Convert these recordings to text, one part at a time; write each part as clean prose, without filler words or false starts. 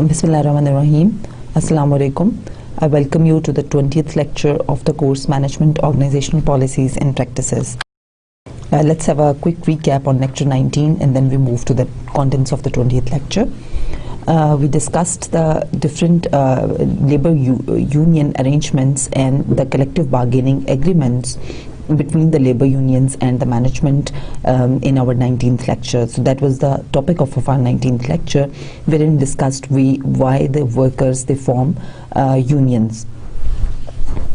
Bismillahirrahmanirrahim. Assalamu alaikum. I welcome you to the 20th lecture of the course Management, Organizational Policies and Practices. Let's have a quick recap on lecture 19 and then we move to the contents of the 20th lecture. We discussed the different labor union arrangements and the collective bargaining agreements between the labor unions and the management in our 19th lecture. So that was the topic of our 19th lecture, wherein discussed why the workers they form unions.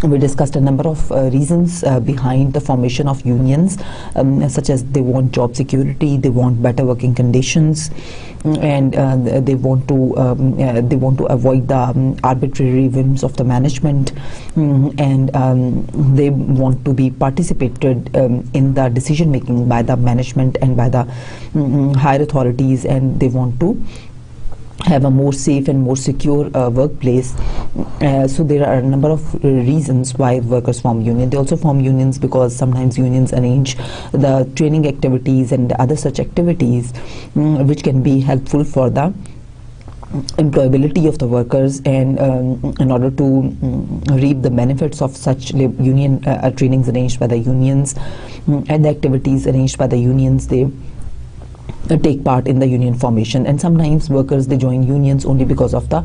We discussed a number of reasons behind the formation of unions, such as they want job security, they want better working conditions, and they want to avoid the arbitrary whims of the management, and they want to be participated in the decision making by the management and by the higher authorities, and they want to have a more safe and more secure workplace. So there are a number of reasons why workers form unions. They also form unions because sometimes unions arrange the training activities and other such activities which can be helpful for the employability of the workers, and in order to reap the benefits of such union trainings arranged by the unions and the activities arranged by the unions, they take part in the union formation. And sometimes workers they join unions only because of the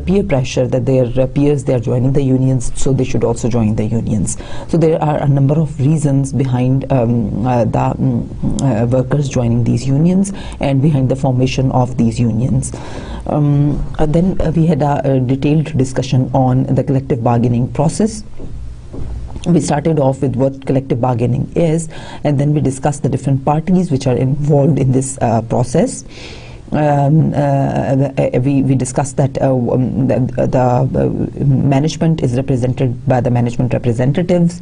peer pressure that their peers they are joining the unions, so they should also join the unions. So there are a number of reasons behind the workers joining these unions and behind the formation of these unions. Then we had a detailed discussion on the collective bargaining process. We started off with what collective bargaining is, and then we discussed the different parties which are involved in this process. We discussed that the management is represented by the management representatives,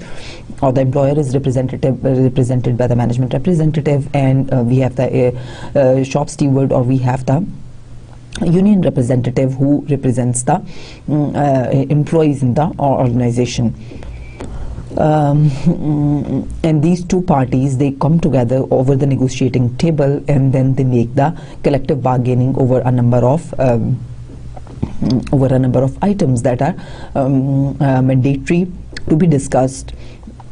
or the employer is represented by the management representative, and we have the shop steward, or we have the union representative who represents the employees in the organization. And these two parties they come together over the negotiating table, and then they make the collective bargaining over a number of items that are mandatory to be discussed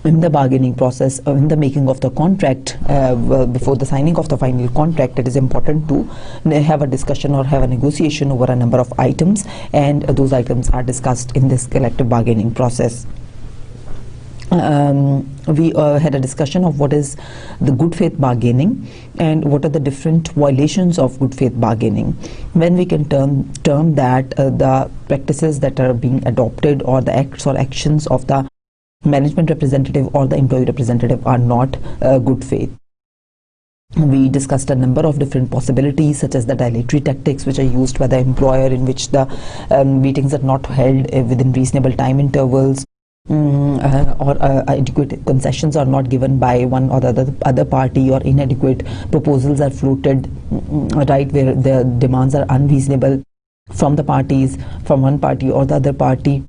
in the bargaining process, or in the making of the contract. Before the signing of the final contract, it is important to have a discussion or have a negotiation over a number of items, and those items are discussed in this collective bargaining process. We had a discussion of what is the good faith bargaining and what are the different violations of good faith bargaining, when we can term that the practices that are being adopted, or the acts or actions of the management representative or the employee representative are not good faith. We discussed a number of different possibilities, such as the dilatory tactics which are used by the employer, in which the meetings are not held within reasonable time intervals, or adequate concessions are not given by one or the other party, or inadequate proposals are floated, right, where the demands are unreasonable from the parties, from one party or the other party,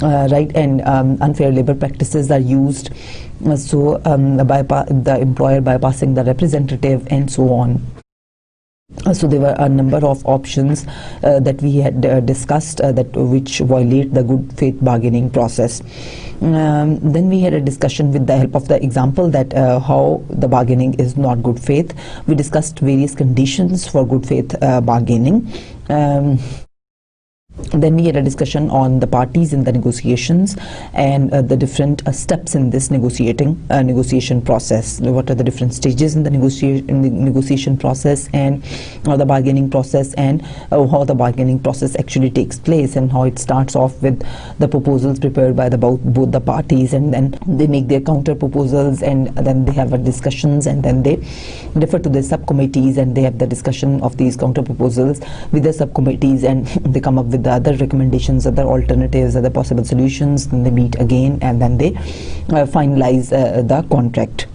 right, and unfair labor practices are used, so the employer bypassing the representative, and so on. So there were a number of options that we had discussed which violate the good faith bargaining process. Then we had a discussion with the help of the example that how the bargaining is not good faith. We discussed various conditions for good faith bargaining. Then we had a discussion on the parties in the negotiations and the different steps in this negotiation process. What are the different stages in the negotiation process, and or the bargaining process, and how the bargaining process actually takes place, and how it starts off with the proposals prepared by both the parties, and then they make their counter proposals, and then they have a discussions, and then they refer to the subcommittees, and they have the discussion of these counter proposals with the subcommittees, and they come up with the the other recommendations, other alternatives, other possible solutions. Then they meet again, and then they finalize the contract.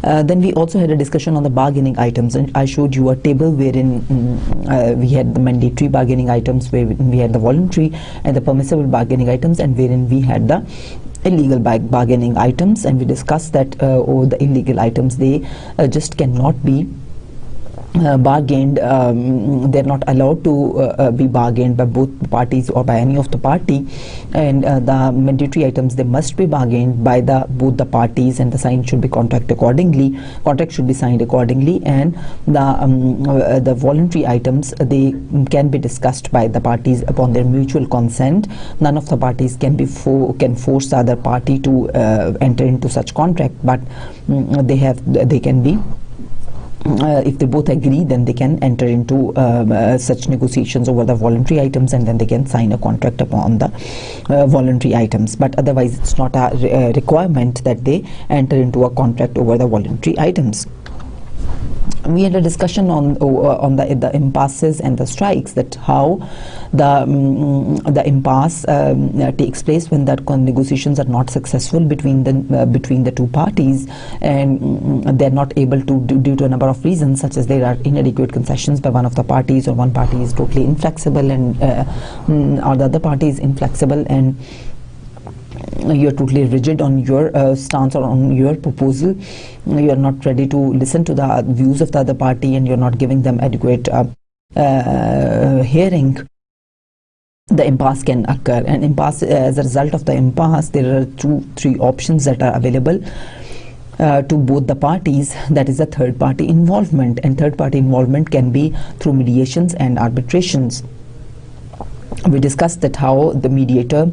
Then we also had a discussion on the bargaining items, and I showed you a table wherein we had the mandatory bargaining items, where we had the voluntary and the permissible bargaining items, and wherein we had the illegal bargaining items. And we discussed that the illegal items, they just cannot be bargained. They're not allowed to be bargained by both parties or by any of the party, and the mandatory items, they must be bargained by both the parties, and the sign should be contract should be signed accordingly. And the voluntary items, they can be discussed by the parties upon their mutual consent. None of the parties can force the other party to enter into such contract, but they can be, if they both agree, then they can enter into such negotiations over the voluntary items, and then they can sign a contract upon the voluntary items. But otherwise, it's not a requirement that they enter into a contract over the voluntary items. We had a discussion on the impasses and the strikes, that how the impasse takes place when the negotiations are not successful between the two parties, and they're not able to due to a number of reasons, such as there are inadequate concessions by one of the parties, or one party is totally inflexible, and or the other party is inflexible, and you're totally rigid on your stance or on your proposal. You're not ready to listen to the views of the other party, and you're not giving them adequate hearing. The impasse can occur, and impasse, as a result of the impasse, there are 2-3 options that are available to both the parties. That is a third party involvement, and third party involvement can be through mediations and arbitrations. We discussed that how the mediator,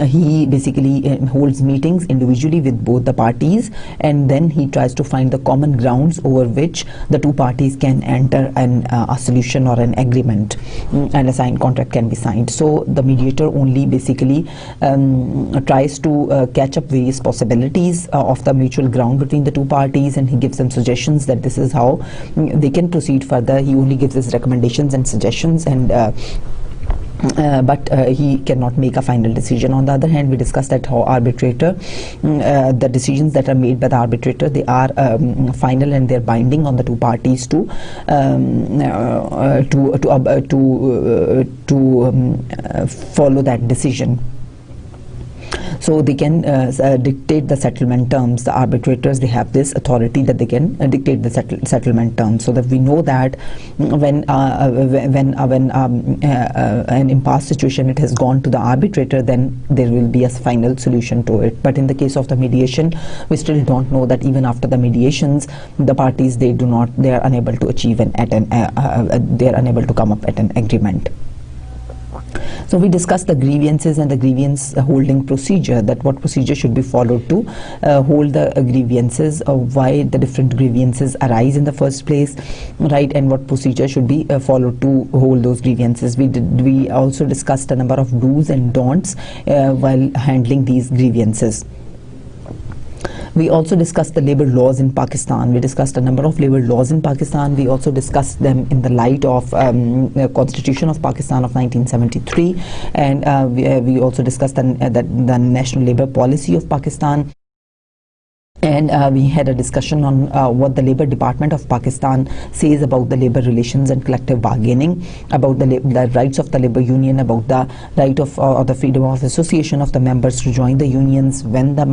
he basically holds meetings individually with both the parties, and then he tries to find the common grounds over which the two parties can enter a solution or an agreement, and a signed contract can be signed. So the mediator only basically tries to catch up various possibilities of the mutual ground between the two parties, and he gives them suggestions that this is how they can proceed further. He only gives his recommendations and suggestions, and but he cannot make a final decision. On the other hand, we discussed that how arbitrator, the decisions that are made by the arbitrator, they are final, and they're binding on the two parties to follow that decision. So they can dictate the settlement terms. The arbitrators, they have this authority that they can dictate the settlement terms. So that we know that when an impasse situation, it has gone to the arbitrator, then there will be a final solution to it. But in the case of the mediation, we still don't know that even after the mediations, the parties, they are unable to achieve they are unable to come up at an agreement. So we discussed the grievances and the grievance holding procedure, that what procedure should be followed to hold the grievances, why the different grievances arise in the first place, right, and what procedure should be followed to hold those grievances. We also discussed a number of do's and don'ts while handling these grievances. We also discussed the labor laws in Pakistan. We discussed a number of labor laws in Pakistan. We also discussed them in the light of the Constitution of Pakistan of 1973, and we also discussed the National Labour Policy of Pakistan. And we had a discussion on what the Labour Department of Pakistan says about the labour relations and collective bargaining, about the rights of the labour union, about the right of or the freedom of association of the members to join the unions, when the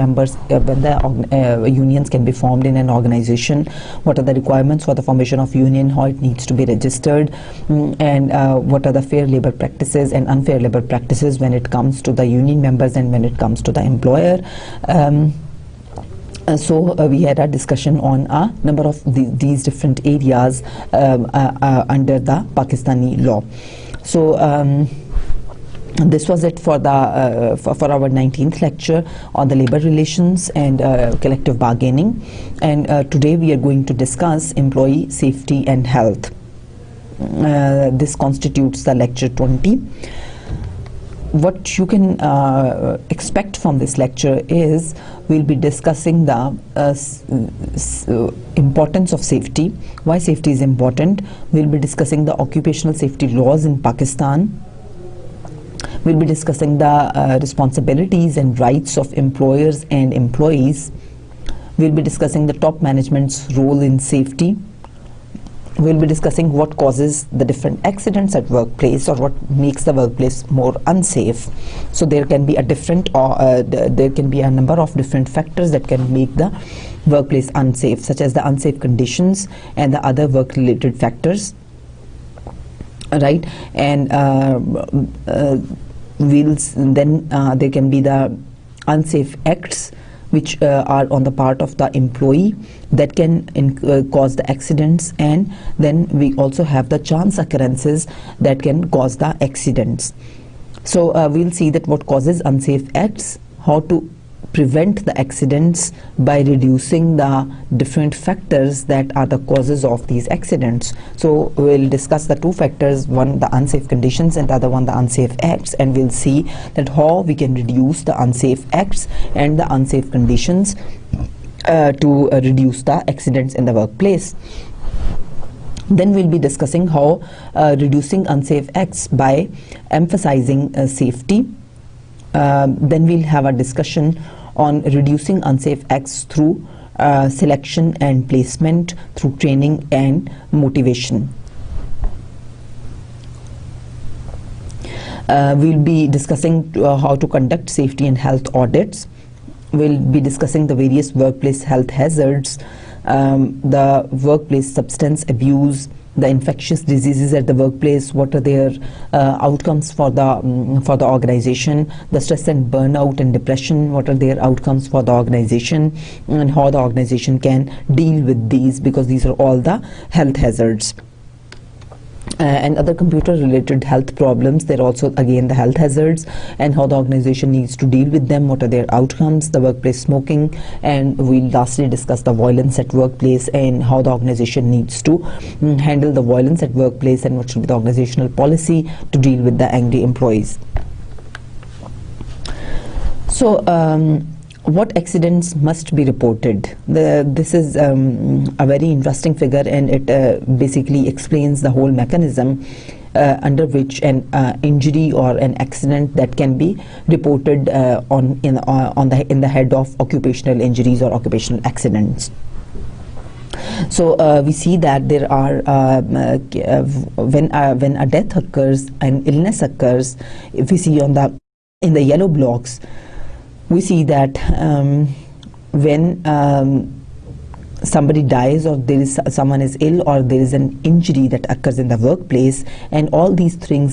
unions can be formed in an organisation, what are the requirements for the formation of union, how it needs to be registered, and what are the fair labour practices and unfair labour practices when it comes to the union members and when it comes to the employer. So we had a discussion on a number of these different areas under the Pakistani law. So this was it for our 19th lecture on the labor relations and collective bargaining, and today we are going to discuss employee safety and health. This constitutes the lecture 20. What you can expect from this lecture is we'll be discussing the importance of safety, why safety is important. We'll be discussing the occupational safety laws in Pakistan. We'll be discussing the responsibilities and rights of employers and employees. We'll be discussing the top management's role in safety. We'll be discussing what causes the different accidents at workplace, or what makes the workplace more unsafe. So there can be a number of different factors that can make the workplace unsafe, such as the unsafe conditions and the other work-related factors, right? And there can be the unsafe acts which are on the part of the employee that can cause the accidents, and then we also have the chance occurrences that can cause the accidents. So we'll see that what causes unsafe acts, how to prevent the accidents by reducing the different factors that are the causes of these accidents. So we'll discuss the two factors, one the unsafe conditions and the other one the unsafe acts, and we'll see that how we can reduce the unsafe acts and the unsafe conditions to reduce the accidents in the workplace. Then we'll be discussing how reducing unsafe acts by emphasizing safety. Then we'll have a discussion on reducing unsafe acts through selection and placement, through training and motivation. We'll be discussing how to conduct safety and health audits. We'll be discussing the various workplace health hazards, the workplace substance abuse, the infectious diseases at the workplace, what are their outcomes for the organization, the stress and burnout and depression, what are their outcomes for the organization, and how the organization can deal with these, because these are all the health hazards. And other computer related health problems, they're also again the health hazards, and how the organization needs to deal with them, what are their outcomes, the workplace smoking, and we'll lastly discuss the violence at workplace and how the organization needs to handle the violence at workplace, and what should be the organizational policy to deal with the angry employees. So what accidents must be reported? This is a very interesting figure, and it basically explains the whole mechanism under which an injury or an accident that can be reported in the head of occupational injuries or occupational accidents. So we see that there are when a death occurs, an illness occurs, if we see in the yellow blocks, we see that when somebody dies, or someone is ill, or there is an injury that occurs in the workplace, and all these three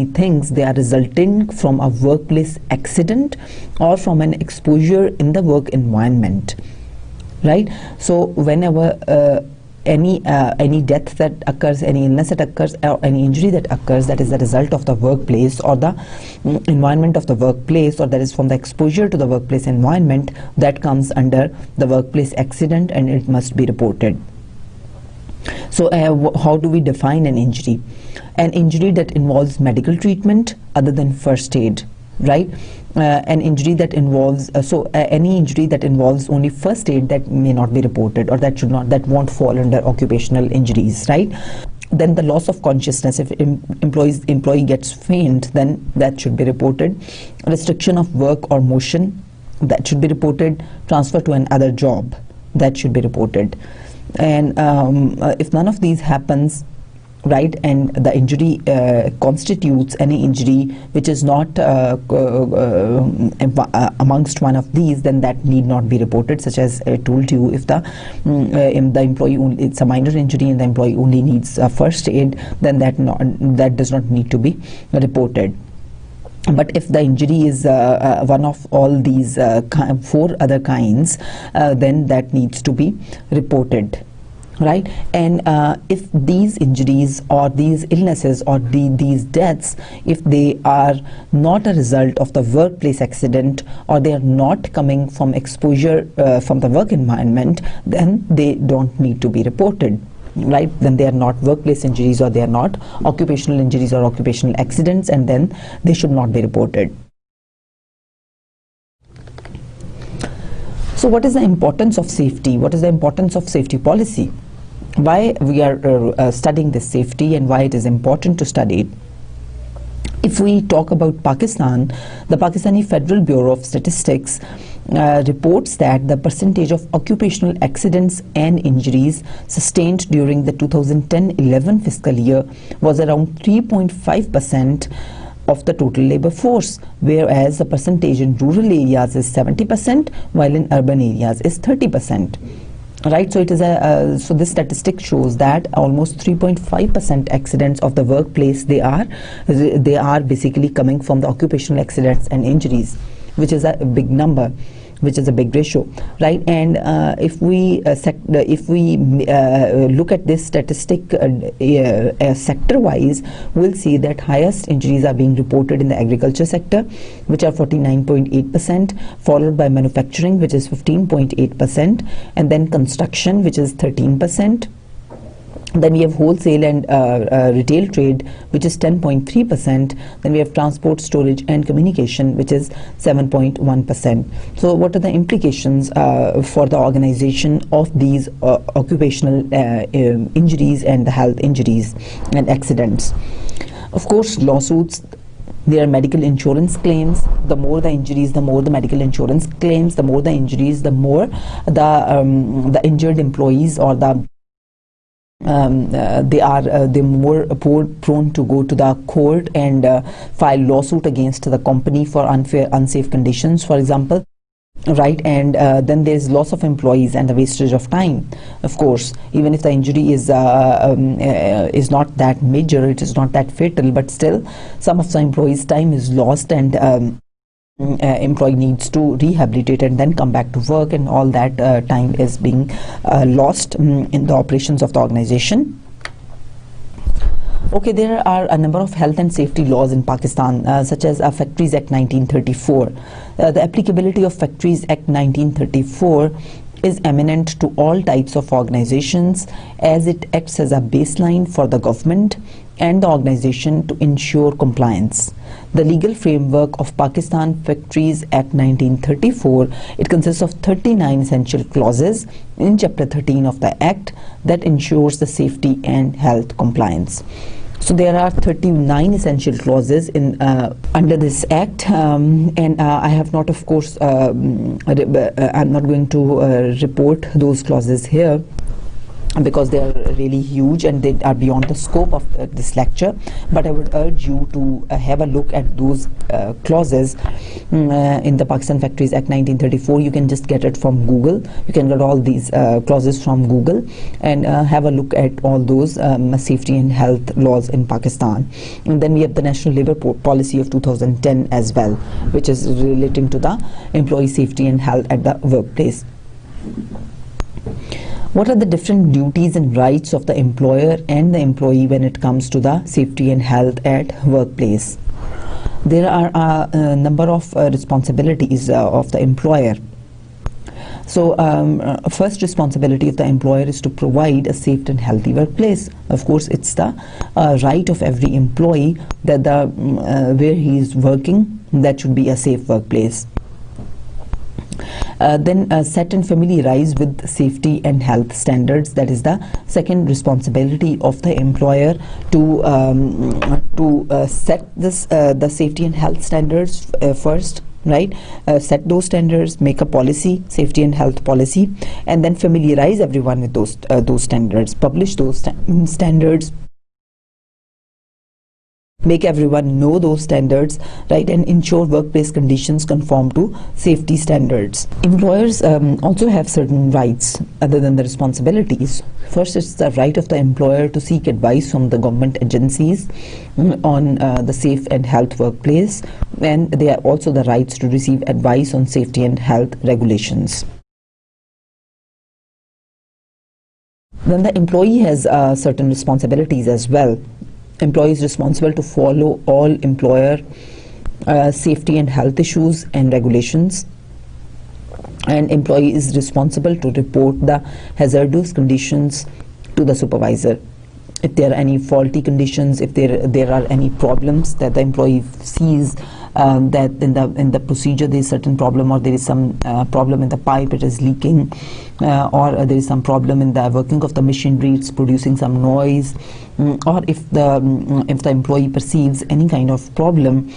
things, they are resulting from a workplace accident or from an exposure in the work environment, right? So whenever any death that occurs, any illness that occurs, or any injury that occurs that is the result of the workplace or the environment of the workplace, or that is from the exposure to the workplace environment, that comes under the workplace accident, and it must be reported. So how do we define an injury? An injury that involves medical treatment other than first aid, right? An injury that involves any injury that involves only first aid, that may not be reported, or that won't fall under occupational injuries, right? Then the loss of consciousness, if employee gets faint, then that should be reported. Restriction of work or motion, that should be reported. Transfer to another job, that should be reported. And if none of these happens, right, and the injury constitutes any injury which is not amongst one of these, then that need not be reported. Such as I told you, if the employee only, it's a minor injury and the employee only needs first aid, then that does not need to be reported. But if the injury is one of all these 4 other kinds, then that needs to be reported, right? And if these injuries or these illnesses or these deaths, if they are not a result of the workplace accident, or they are not coming from exposure from the work environment, then they don't need to be reported, right? Then they are not workplace injuries, or they are not occupational injuries or occupational accidents, and then they should not be reported. So what is the importance of safety? What is the importance of safety policy? Why we are studying this safety, and why it is important to study it? If we talk about Pakistan, the Pakistani Federal Bureau of Statistics reports that the percentage of occupational accidents and injuries sustained during the 2010-11 fiscal year was around 3.5% of the total labor force, whereas the percentage in rural areas is 70%, while in urban areas is 30%. Right, so it is so this statistic shows that almost 3.5% accidents of the workplace they are basically coming from the occupational accidents and injuries, which is a big number, which is a big ratio, right? And if we look at this statistic sector wise, we'll see that highest injuries are being reported in the agriculture sector, which are 49.8%, followed by manufacturing, which is 15.8%, and then construction, which is 13%. Then we have wholesale and retail trade, which is 10.3%. Then we have transport, storage and communication, which is 7.1%. So what are the implications for the organization of these occupational injuries and the health injuries and accidents? Of course, lawsuits. There are medical insurance claims. The more the injuries, the more the medical insurance claims. The more the injuries, the more the injured employees or the they're more prone to go to the court and file lawsuit against the company for unsafe conditions, for example, right? And then there's loss of employees and the wastage of time. Of course, even if the injury is not that major, it is not that fatal, but still some of the employees' time is lost, and employee needs to rehabilitate and then come back to work, and all that time is being lost in the operations of the organization. Okay, there are a number of health and safety laws in Pakistan, such as Factories Act 1934. The applicability of Factories Act 1934 is eminent to all types of organizations, as it acts as a baseline for the government and the organization to ensure compliance. The legal framework of Pakistan Factories Act 1934, it consists of 39 essential clauses in Chapter 13 of the Act that ensures the safety and health compliance. So there are 39 essential clauses in under this Act, and I have not, of course, I'm not going to report those clauses here, because they are really huge and they are beyond the scope of this lecture, but I would urge you to have a look at those clauses in the Pakistan Factories Act 1934. You can just get it from Google. You can get all these clauses from Google and have a look at all those safety and health laws in Pakistan. And then we have the National Labour Policy of 2010 as well, which is relating to the employee safety and health at the workplace. What are the different duties and rights of the employer and the employee when it comes to the safety and health at workplace? There are a number of responsibilities of the employer. So first responsibility of the employer is to provide a safe and healthy workplace. Of course, it's the right of every employee that where he is working, that should be a safe workplace. Then set and familiarize with safety and health standards. That is the second responsibility of the employer, to set this the safety and health standards first, right? Set those standards, make a policy, safety and health policy, and then familiarize everyone with those standards, publish those standards, make everyone know those standards, right, and ensure workplace conditions conform to safety standards. Employers also have certain rights other than the responsibilities. First, it's the right of the employer to seek advice from the government agencies on the safe and health workplace, and they have also the rights to receive advice on safety and health regulations. Then the employee has certain responsibilities as well. Employee is responsible to follow all employer safety and health issues and regulations, and employee is responsible to report the hazardous conditions to the supervisor. If there are any faulty conditions, if there are any problems that the employee sees that in the procedure there is certain problem, or there is some problem in the pipe, it is leaking, or there is some problem in the working of the machinery, it's producing some noise, or if the employee perceives any kind of problem,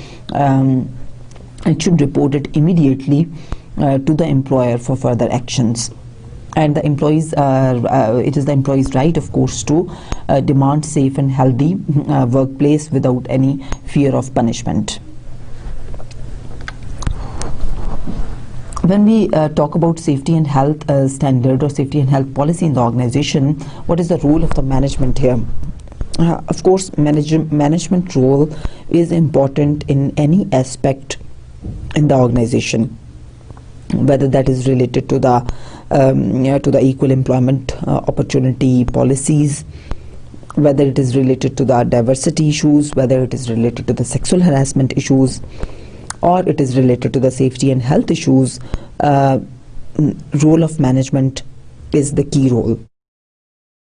it should report it immediately to the employer for further actions. And the employees, it is the employee's right, of course, to demand safe and healthy workplace without any fear of punishment. When we talk about safety and health standard or safety and health policy in the organization, what is the role of the management here? Of course, management role is important in any aspect in the organization, whether that is related to the equal employment opportunity policies, whether it is related to the diversity issues, whether it is related to the sexual harassment issues, or it is related to the safety and health issues. Role of management is the key role.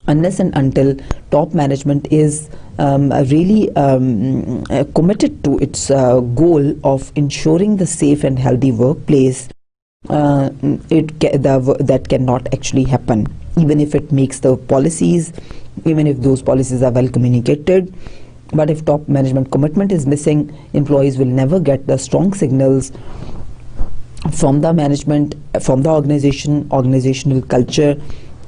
Unless and until top management is really committed to its goal of ensuring the safe and healthy workplace, that cannot actually happen, even if it makes the policies, even if those policies are well communicated. But if top management commitment is missing, employees will never get the strong signals from the management, from the organization. Organizational culture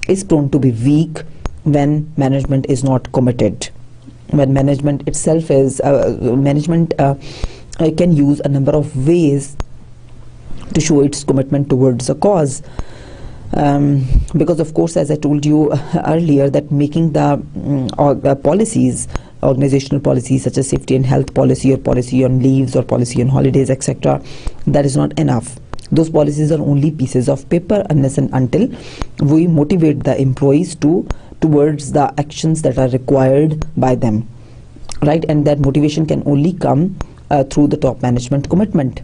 is prone to be weak when management is not committed. When management itself is management can use a number of ways to show its commitment towards a cause, because of course, as I told you earlier, that making the policies, organizational policies such as safety and health policy, or policy on leaves, or policy on holidays, etc., that is not enough. Those policies are only pieces of paper unless and until we motivate the employees towards the actions that are required by them, right? And that motivation can only come through the top management commitment.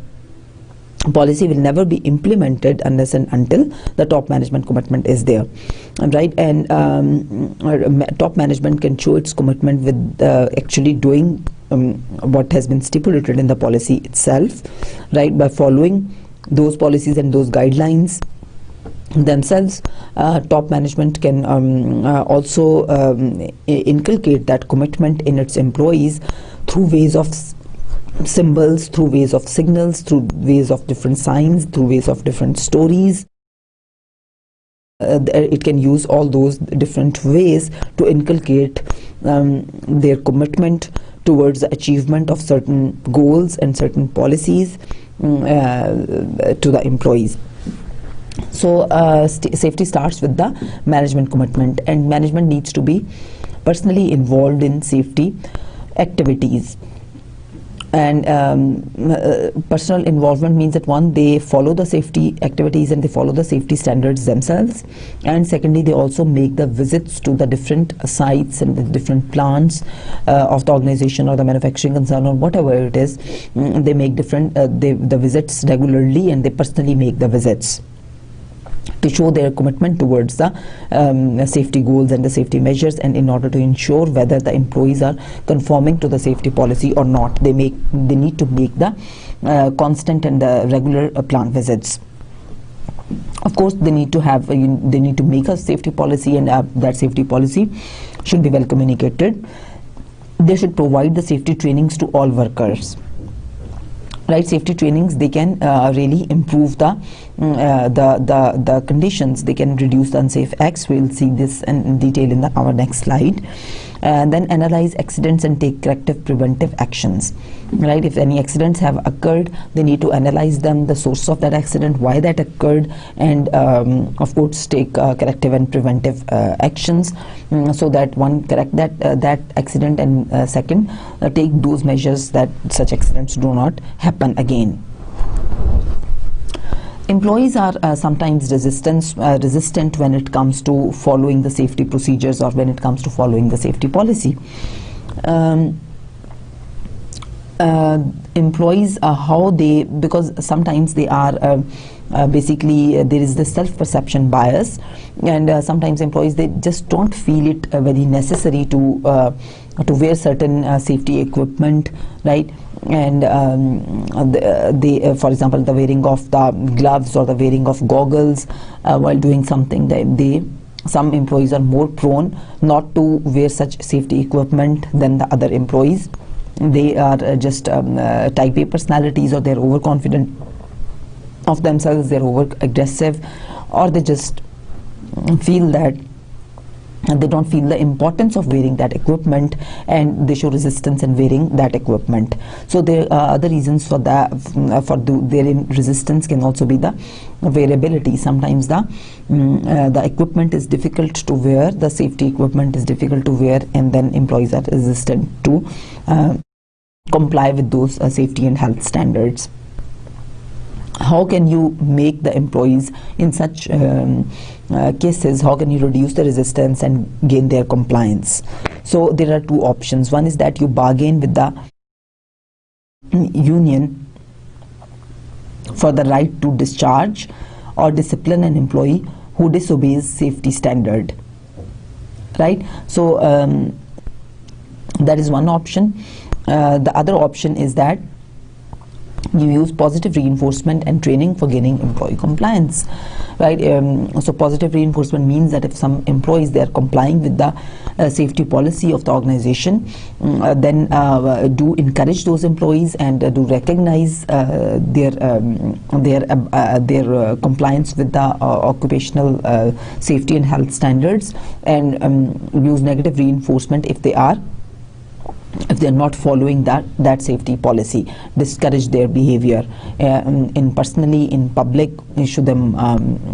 Policy will never be implemented unless and until the top management commitment is there, right? And top management can show its commitment with actually doing what has been stipulated in the policy itself, right? By following those policies and those guidelines themselves. Top management can also inculcate that commitment in its employees through ways of symbols, through ways of signals, through ways of different signs, through ways of different stories. It can use all those different ways to inculcate their commitment towards the achievement of certain goals and certain policies to the employees. So safety starts with the management commitment, and management needs to be personally involved in safety activities. And personal involvement means that, one, they follow the safety activities and they follow the safety standards themselves, and secondly, they also make the visits to the different sites and the different plants of the organization or the manufacturing concern or whatever it is. They make the visits regularly, and they personally make the visits to show their commitment towards the safety goals and the safety measures, and in order to ensure whether the employees are conforming to the safety policy or not, they need to make the constant and the regular plant visits. Of course, they need to make a safety policy, and that safety policy should be well communicated. They should provide the safety trainings to all workers. Right, safety trainings, they can really improve the conditions. They can reduce the unsafe acts. We'll see this in detail in our next slide. Then analyze accidents and take corrective preventive actions. Right, if any accidents have occurred, they need to analyze them, the source of that accident, why that occurred, and of course take corrective and preventive actions, so that one, correct that accident, and second, take those measures that such accidents do not happen again. Employees are sometimes resistant when it comes to following the safety procedures or when it comes to following the safety policy. Employees, because sometimes they are basically there is this self-perception bias, and sometimes employees, they just don't feel it very necessary to wear certain safety equipment, right? and for example, the wearing of the gloves or the wearing of goggles while doing something, some employees are more prone not to wear such safety equipment than the other employees. They are just type A personalities, or they're overconfident of themselves, they're over aggressive, or they just feel that they don't feel the importance of wearing that equipment, and they show resistance in wearing that equipment. So there are other reasons for that. Their resistance can also be the wearability. Sometimes the equipment is difficult to wear, the safety equipment is difficult to wear, and then employees are resistant to comply with those safety and health standards. How can you make the employees in such cases, how can you reduce the resistance and gain their compliance? So there are two options. One is that you bargain with the union for the right to discharge or discipline an employee who disobeys safety standard, right? So that is one option. The other option is that you use positive reinforcement and training for gaining employee compliance, right? So positive reinforcement means that if some employees, they are complying with the safety policy of the organization, then do encourage those employees and do recognize their compliance with the occupational safety and health standards, and use negative reinforcement if they're not following that safety policy. Discourage their behavior in personally, in public, issue them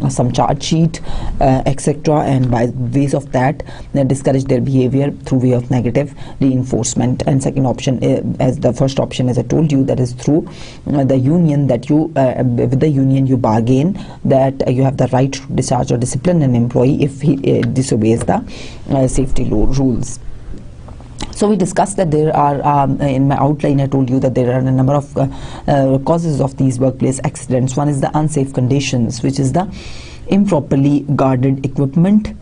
some charge sheet, etc., and by ways of that discourage their behavior through way of negative reinforcement. And second option, as the first option, as I told you, that is through the union, that you with the union you bargain that you have the right to discharge or discipline an employee if he disobeys the safety rules. So we discussed that there are, in my outline I told you that there are a number of causes of these workplace accidents. One is the unsafe conditions, which is the improperly guarded equipment.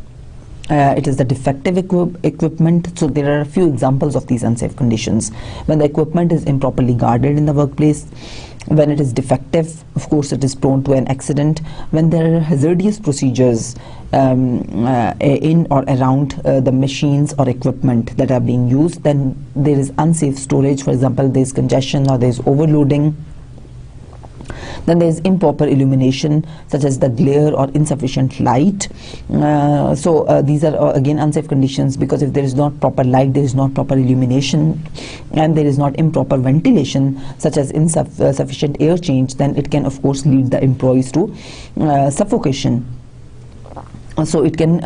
It is the defective equipment. So there are a few examples of these unsafe conditions. When the equipment is improperly guarded in the workplace, when it is defective, of course it is prone to an accident. When there are hazardous procedures in or around the machines or equipment that are being used, then there is unsafe storage. For example, there is congestion or there is overloading. Then there is improper illumination, such as the glare or insufficient light. So these are again unsafe conditions, because if there is not proper light, there is not proper illumination, and there is not improper ventilation, such as insufficient air change, then it can of course lead the employees to suffocation. So it can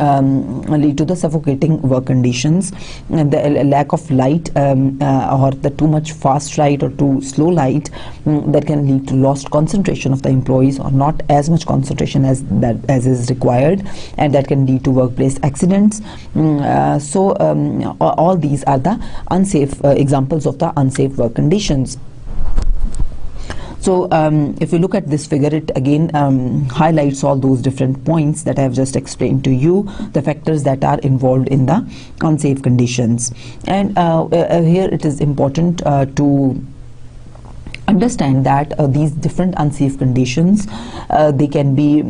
lead to the suffocating work conditions, and the lack of light or the too much fast light or too slow light, that can lead to lost concentration of the employees, or not as much concentration as is required, and that can lead to workplace accidents. So all these are the unsafe examples of the unsafe work conditions. So if you look at this figure, it again highlights all those different points that I have just explained to you, the factors that are involved in the unsafe conditions. And here it is important to understand that these different unsafe conditions, they can be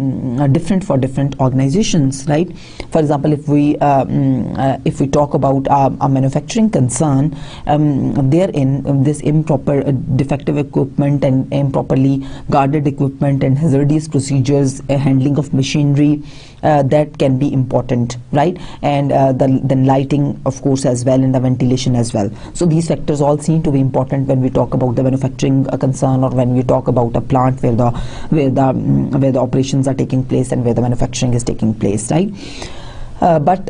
different for different organizations, right? For example, if we talk about a manufacturing concern, therein this improper defective equipment and improperly guarded equipment and hazardous procedures, handling of machinery, that can be important, right? And the lighting, of course, as well, and the ventilation as well. So these factors all seem to be important when we talk about the manufacturing concern, or when we talk about a plant where the operations are taking place and where the manufacturing is taking place, right? But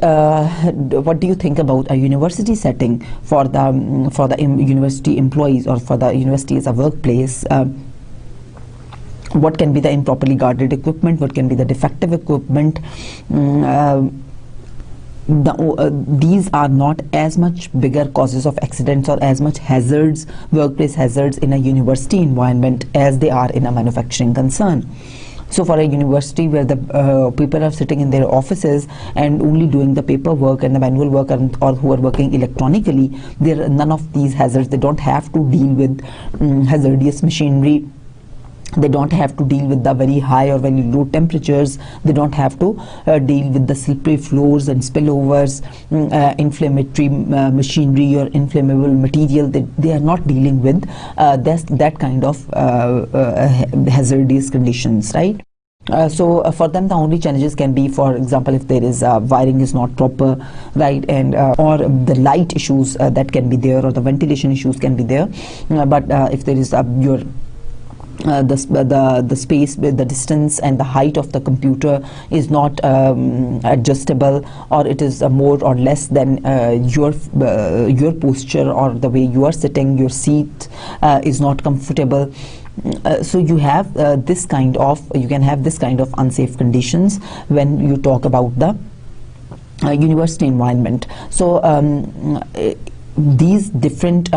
what do you think about a university setting for the university employees, or for the university as a workplace? What can be the improperly guarded equipment? What can be the defective equipment? These are not as much bigger causes of accidents or as much workplace hazards in a university environment as they are in a manufacturing concern. So for a university where the people are sitting in their offices and only doing the paperwork and the manual work, or who are working electronically, there are none of these hazards. They don't have to deal with hazardous machinery. They don't have to deal with the very high or very low temperatures. They don't have to deal with the slippery floors and spillovers, inflammatory machinery or inflammable material. They are not dealing with that kind of hazardous conditions, right? So for them, the only challenges can be, for example, if there is wiring is not proper, right, and or the light issues that can be there, or the ventilation issues can be there. But if there is the space, the distance and the height of the computer is not adjustable, or it is more or less than your posture, or the way you are sitting, your seat is not comfortable. So you have this kind of, you can have this kind of unsafe conditions when you talk about the university environment. So these different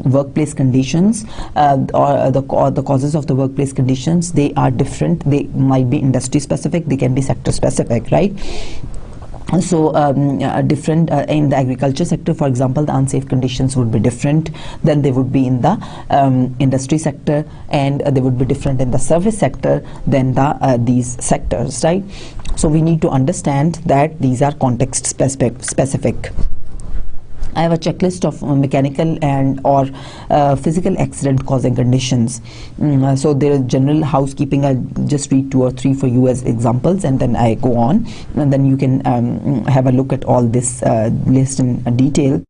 workplace conditions, or the causes of the workplace conditions, they are different. They might be industry specific, they can be sector specific, right? So different in the agriculture sector, for example, the unsafe conditions would be different than they would be in the industry sector, and they would be different in the service sector than the these sectors, right? So we need to understand that these are context specific. I have a checklist of mechanical and or physical accident causing conditions. So there is general housekeeping. I'll just read 2 or 3 for you as examples, and then I go on, and then you can have a look at all this list in detail.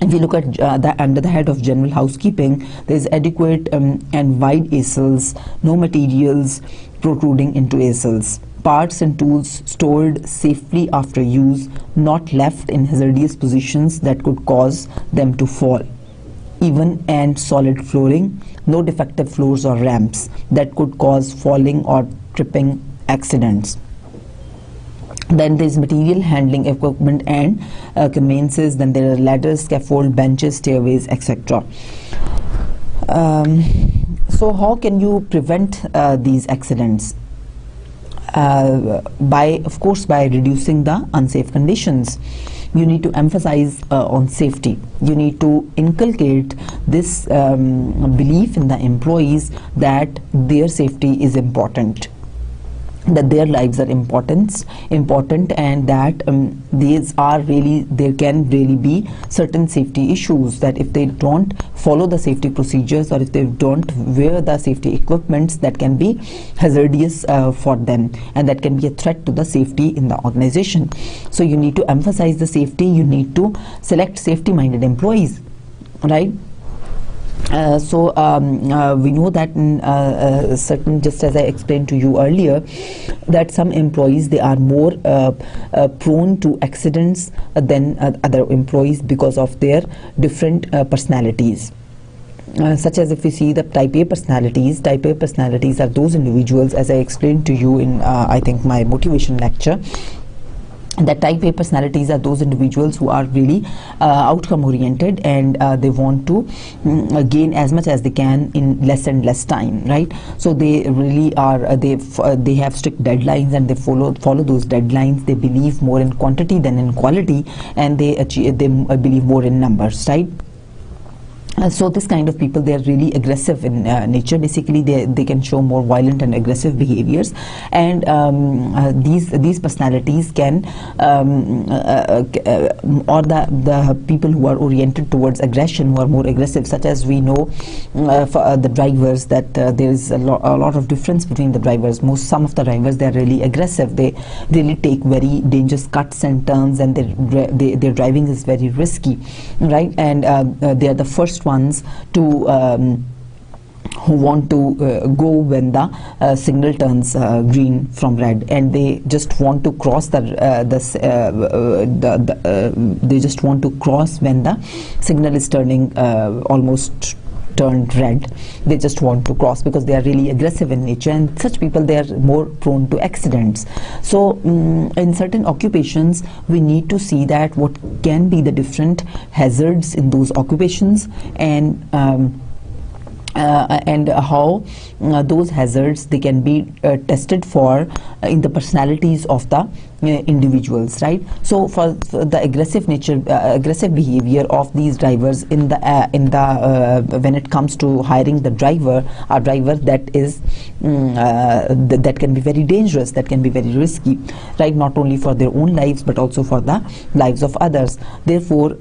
If you look at under the head of general housekeeping, there is adequate and wide aisles, no materials protruding into aisles, parts and tools stored safely after use, not left in hazardous positions that could cause them to fall, even and solid flooring, no defective floors or ramps that could cause falling or tripping accidents. Then there is material handling equipment and conveyances. Then there are ladders, scaffold, benches, stairways, etc. So how can you prevent these accidents? Of course, by reducing the unsafe conditions. You need to emphasize on safety. You need to inculcate this belief in the employees that their safety is important, that their lives are important, and that these are really, there can really be certain safety issues, that if they don't follow the safety procedures, or if they don't wear the safety equipments, that can be hazardous for them, and that can be a threat to the safety in the organization. So you need to emphasize the safety. You need to select safety minded employees, right? So we know that in certain, just as I explained to you earlier, that some employees, they are more prone to accidents than other employees because of their different personalities. Such as if we see the type A personalities are those individuals, as I explained to you in I think my motivation lecture, that type A personalities are those individuals who are really outcome oriented, and they want to gain as much as they can in less and less time, right? So they really are, they have strict deadlines, and they follow those deadlines. They believe more in quantity than in quality, and they believe more in numbers, right? So this kind of people, they are really aggressive in nature. Basically, they can show more violent and aggressive behaviors, and these personalities can or the people who are oriented towards aggression, who are more aggressive, such as we know for the drivers, that there is a lot of difference between the drivers. Some of the drivers, they are really aggressive. They really take very dangerous cuts and turns, and their driving is very risky, right? And they are the first ones to who want to go when the signal turns green from red, and they just want to cross they just want to cross when the signal is turning almost turned red. They just want to cross because they are really aggressive in nature, and such people, they are more prone to accidents. So in certain occupations, we need to see that what can be the different hazards in those occupations, and and how those hazards they can be tested for in the personalities of the individuals, right? So for the aggressive nature, aggressive behavior of these drivers in the when it comes to hiring the driver, a driver that is that can be very dangerous, that can be very risky, right? Not only for their own lives but also for the lives of others. Therefore,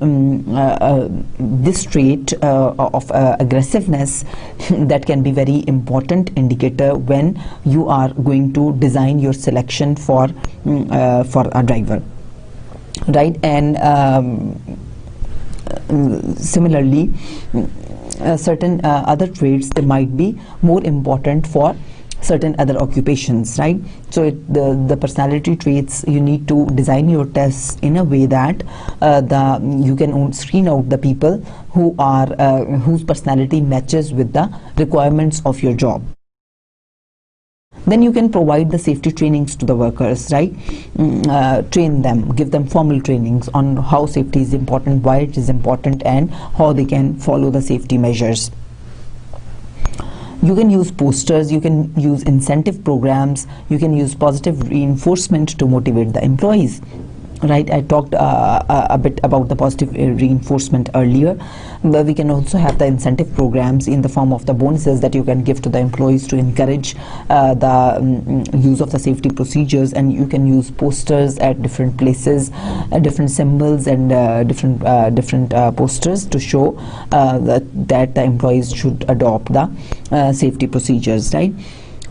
this trait of aggressiveness that can be very important indicator when you are going to design your selection for a driver, right? And similarly, certain other traits they might be more important for certain other occupations, right? So the personality traits, you need to design your tests in a way that you can screen out the people who are whose personality matches with the requirements of your job. Then you can provide the safety trainings to the workers, right? Train them, give them formal trainings on how safety is important, why it is important, and how they can follow the safety measures. You can use posters, you can use incentive programs, you can use positive reinforcement to motivate the employees, right? I talked a bit about the positive reinforcement earlier, but we can also have the incentive programs in the form of the bonuses that you can give to the employees to encourage the use of the safety procedures. And you can use posters at different places, different symbols and different posters to show that the employees should adopt the safety procedures, right?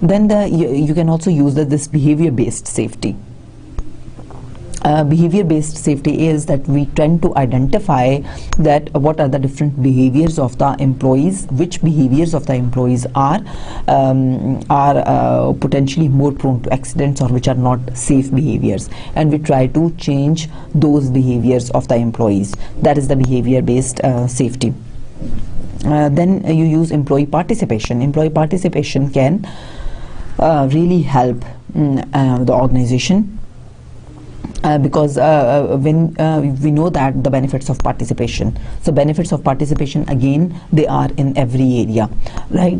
Then you can also use this behavior-based safety. Behavior-based safety is that we tend to identify that what are the different behaviors of the employees, which behaviors of the employees are potentially more prone to accidents or which are not safe behaviors, and we try to change those behaviors of the employees. That is the behavior-based safety. Then you use employee participation. Employee participation can really help the organization. Because when we know that the benefits of participation, so benefits of participation again they are in every area, right?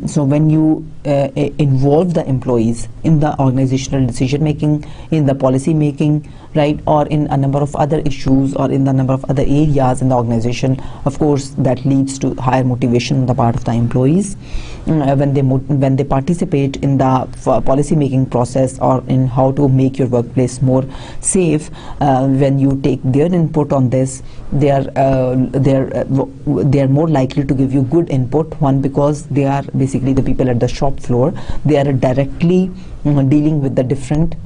So when you involve the employees in the organizational decision making, in the policy making, right, or in a number of other issues or in the number of other areas in the organization, of course that leads to higher motivation on the part of the employees. When they participate in the policy making process or in how to make your workplace more safe, when you take their input on this, they are more likely to give you good input. One, because they are basically the people at the shop floor, they are directly dealing with the different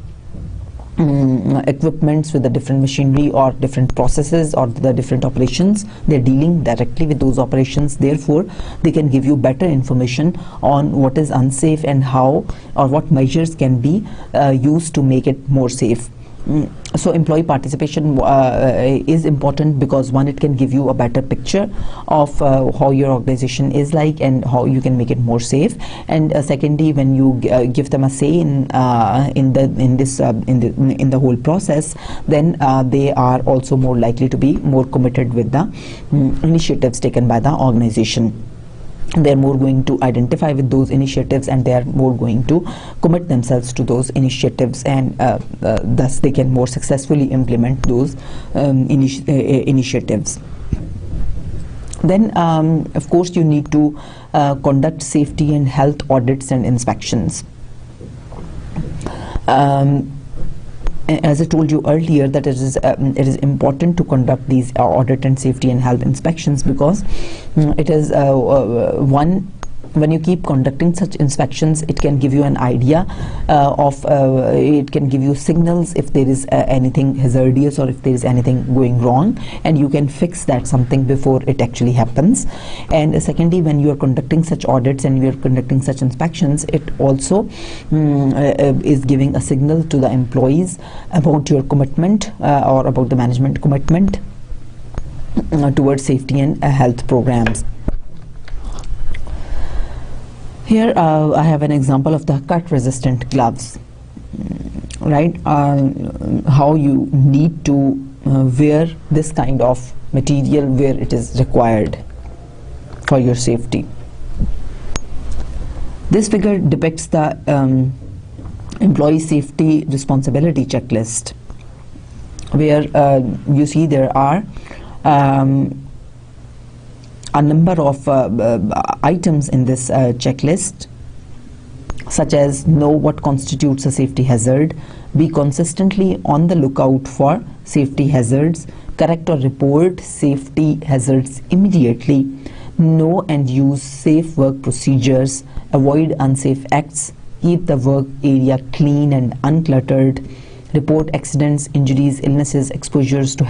equipments, with the different machinery or different processes or the different operations. They're dealing directly with those operations, therefore they can give you better information on what is unsafe and how or what measures can be used to make it more safe. So employee participation is important because one, it can give you a better picture of how your organization is like and how you can make it more safe, and secondly, when you give them a say in the whole process, then they are also more likely to be more committed with the initiatives taken by the organization. They're more going to identify with those initiatives and they are more going to commit themselves to those initiatives, and thus they can more successfully implement those initiatives. Then of course you need to conduct safety and health audits and inspections. As I told you earlier, that it is important to conduct these audit and safety and health inspections, because it is one, when you keep conducting such inspections, it can give you an idea of it can give you signals if there is anything hazardous or if there is anything going wrong, and you can fix that something before it actually happens. And secondly, when you are conducting such audits and you are conducting such inspections, it also is giving a signal to the employees about your commitment or about the management commitment towards safety and health programs. Here I have an example of the cut resistant gloves, right? How you need to wear this kind of material where it is required for your safety. This figure depicts the employee safety responsibility checklist, where you see there are a number of items in this checklist, such as know what constitutes a safety hazard, be consistently on the lookout for safety hazards, correct or report safety hazards immediately, know and use safe work procedures, avoid unsafe acts, keep the work area clean and uncluttered, report accidents, injuries, illnesses, exposures to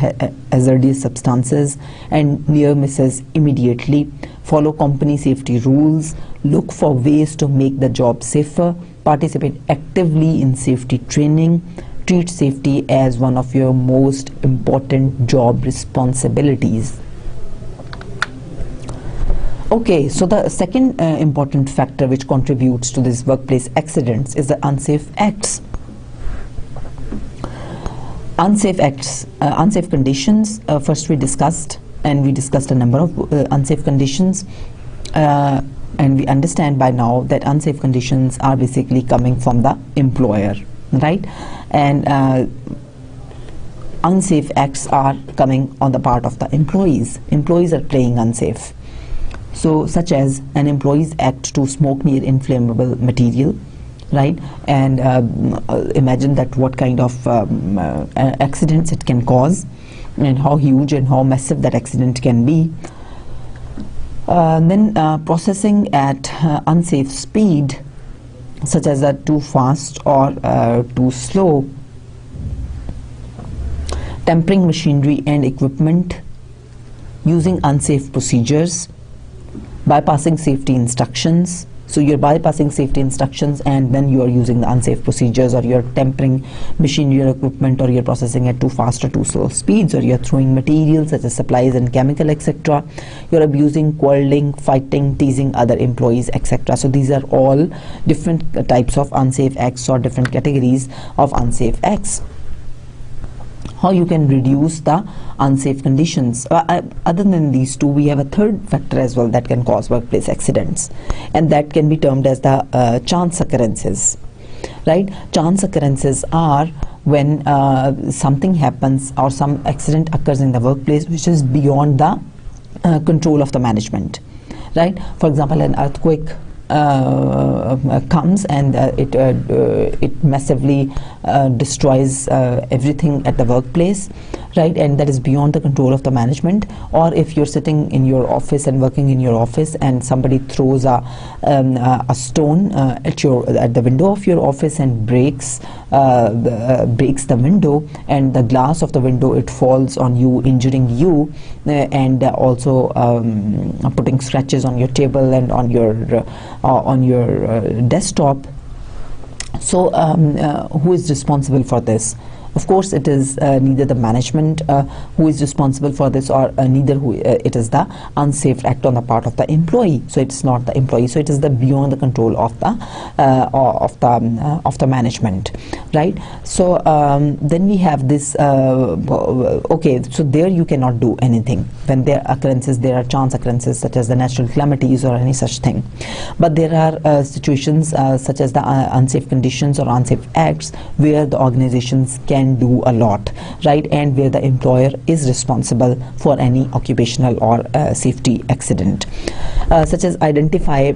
hazardous substances and near misses immediately, follow company safety rules, look for ways to make the job safer, participate actively in safety training, treat safety as one of your most important job responsibilities. Okay, so the second important factor which contributes to these workplace accidents is the unsafe acts. Unsafe acts, unsafe conditions, first we discussed a number of unsafe conditions, and we understand by now that unsafe conditions are basically coming from the employer, right? And unsafe acts are coming on the part of the employees. Employees are playing unsafe. So such as an employee's act to smoke near inflammable material, right? And imagine that what kind of accidents it can cause, and how huge and how massive that accident can be. Then processing at unsafe speed, such as too fast or too slow, tampering machinery and equipment, using unsafe procedures, bypassing safety instructions. So you're bypassing safety instructions and then you are using the unsafe procedures, or you're tampering machinery or equipment, or you're processing at too fast or too slow speeds, or you're throwing materials such as supplies and chemical, etc. You're abusing, quarreling, fighting, teasing other employees, etc. So these are all different types of unsafe acts, or different categories of unsafe acts. How you can reduce the unsafe conditions. Other than these two, we have a third factor as well that can cause workplace accidents, and that can be termed as the chance occurrences, right? Chance occurrences are when something happens or some accident occurs in the workplace which is beyond the control of the management, right? For example, an earthquake comes and it massively destroys everything at the workplace, right? And that is beyond the control of the management. Or if you're sitting in your office and working in your office, and somebody throws a stone at the window of your office and breaks the window, and the glass of the window, it falls on you, injuring you, and also putting scratches on your table and on your desktop. So who is responsible for this? Of course, it is neither the management who is responsible for this, or neither it is the unsafe act on the part of the employee. So it's not the employee. So it is the beyond the control of the management, right? So then we have this. Okay, so there you cannot do anything when there are occurrences. There are chance occurrences such as the natural calamities or any such thing. But there are situations such as the unsafe conditions or unsafe acts where the organizations can do a lot, right? And where the employer is responsible for any occupational or safety accident, such as identify